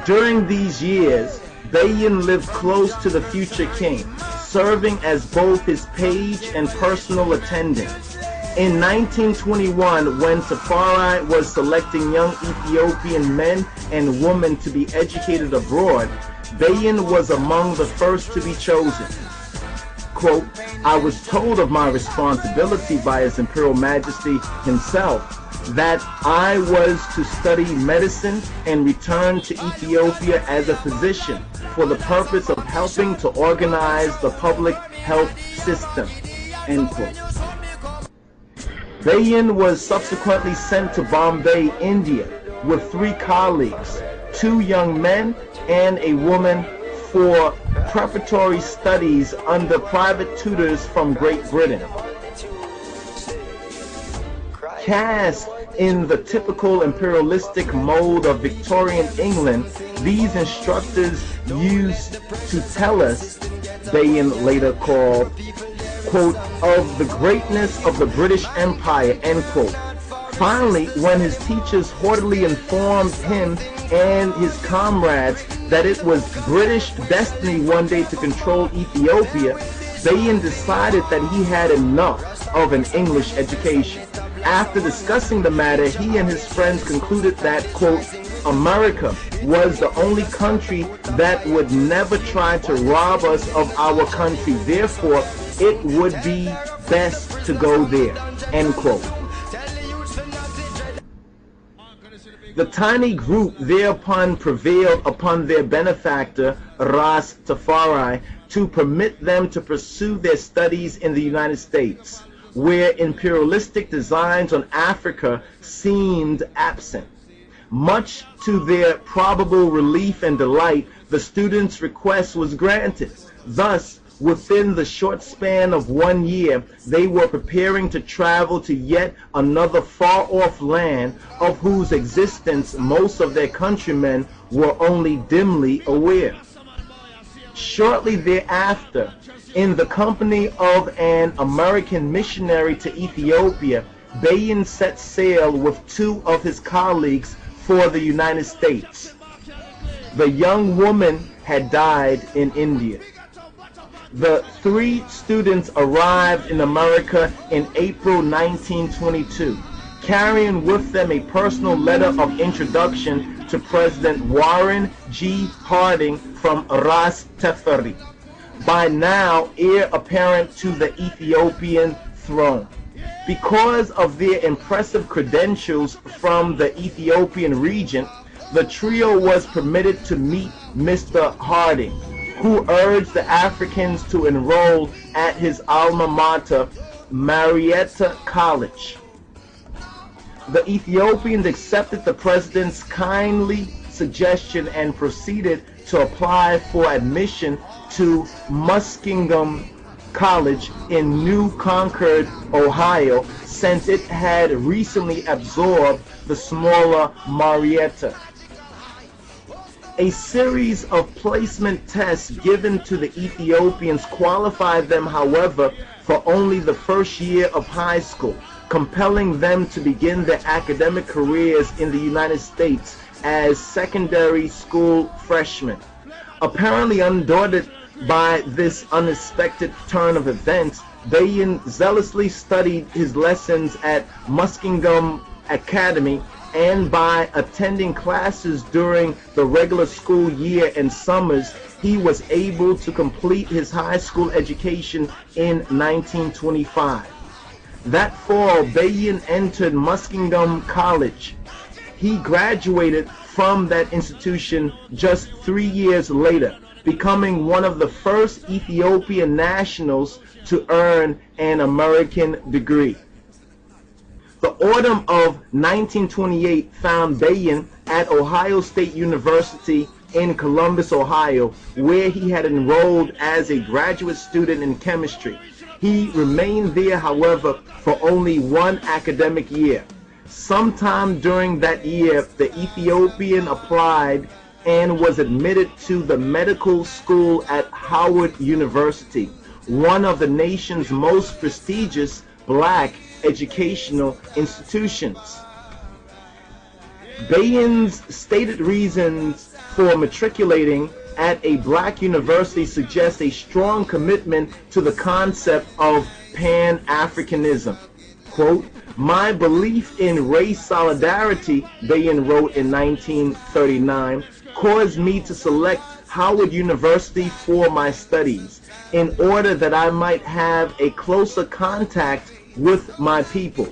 During these years, Bayen lived close to the future king, serving as both his page and personal attendant. In 1921, when Tafari was selecting young Ethiopian men and women to be educated abroad, Bayen was among the first to be chosen. Quote, "I was told of my responsibility by His Imperial Majesty himself that I was to study medicine and return to Ethiopia as a physician for the purpose of helping to organize the public health system." End quote. Bayen was subsequently sent to Bombay, India, with 3 colleagues, 2 young men and a woman, for preparatory studies under private tutors from Great Britain. Cast in the typical imperialistic mode of Victorian England, these instructors used to tell us, Bayen later called, quote, "of the greatness of the British Empire," end quote. Finally, when his teachers haughtily informed him and his comrades that it was British destiny one day to control Ethiopia, Bayen decided that he had enough of an English education. After discussing the matter, he and his friends concluded that, quote, "America was the only country that would never try to rob us of our country. Therefore, it would be best to go there," end quote. The tiny group thereupon prevailed upon their benefactor, Ras Tafari, to permit them to pursue their studies in the United States, where imperialistic designs on Africa seemed absent. Much to their probable relief and delight, the students' request was granted. Thus, within the short span of 1 year, they were preparing to travel to yet another far-off land of whose existence most of their countrymen were only dimly aware. Shortly thereafter, in the company of an American missionary to Ethiopia, Bayen set sail with 2 of his colleagues for the United States. The young woman had died in India. The 3 students arrived in America in April 1922, carrying with them a personal letter of introduction to President Warren G. Harding from Ras Teferi, by now heir apparent to the Ethiopian throne. Because of their impressive credentials from the Ethiopian region, the trio was permitted to meet Mr. Harding, who urged the Africans to enroll at his alma mater, Marietta College. The Ethiopians accepted the president's kindly suggestion and proceeded to apply for admission to Muskingum College in New Concord, Ohio, since it had recently absorbed the smaller Marietta. A series of placement tests given to the Ethiopians qualified them, however, for only the first year of high school, compelling them to begin their academic careers in the United States as secondary school freshmen. Apparently undaunted by this unexpected turn of events, Bayen zealously studied his lessons at Muskingum Academy, and by attending classes during the regular school year and summers, he was able to complete his high school education in 1925. That fall, Bayen entered Muskingum College. He graduated from that institution just 3 years later, becoming one of the first Ethiopian nationals to earn an American degree. The autumn of 1928 found Bayen at Ohio State University in Columbus, Ohio, where he had enrolled as a graduate student in chemistry. He remained there, however, for only 1 academic year. Sometime during that year, the Ethiopian applied and was admitted to the medical school at Howard University, one of the nation's most prestigious black educational institutions. Bayen's stated reasons for matriculating at a black university suggest a strong commitment to the concept of Pan-Africanism. Quote, "My belief in race solidarity," Bayen wrote in 1939, "caused me to select Howard University for my studies in order that I might have a closer contact with my people.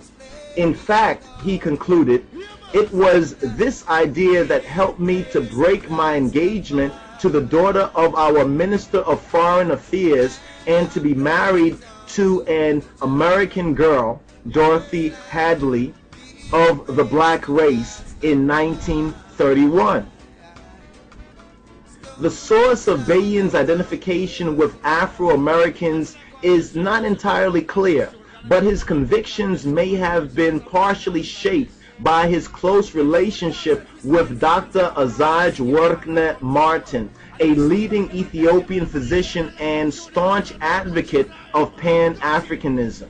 In fact," he concluded, "it was this idea that helped me to break my engagement to the daughter of our Minister of Foreign Affairs and to be married to an American girl, Dorothy Hadley, of the black race in 1931. The source of Bayen's identification with Afro-Americans is not entirely clear, but his convictions may have been partially shaped by his close relationship with Dr. Azaj Workne Martin, a leading Ethiopian physician and staunch advocate of Pan-Africanism.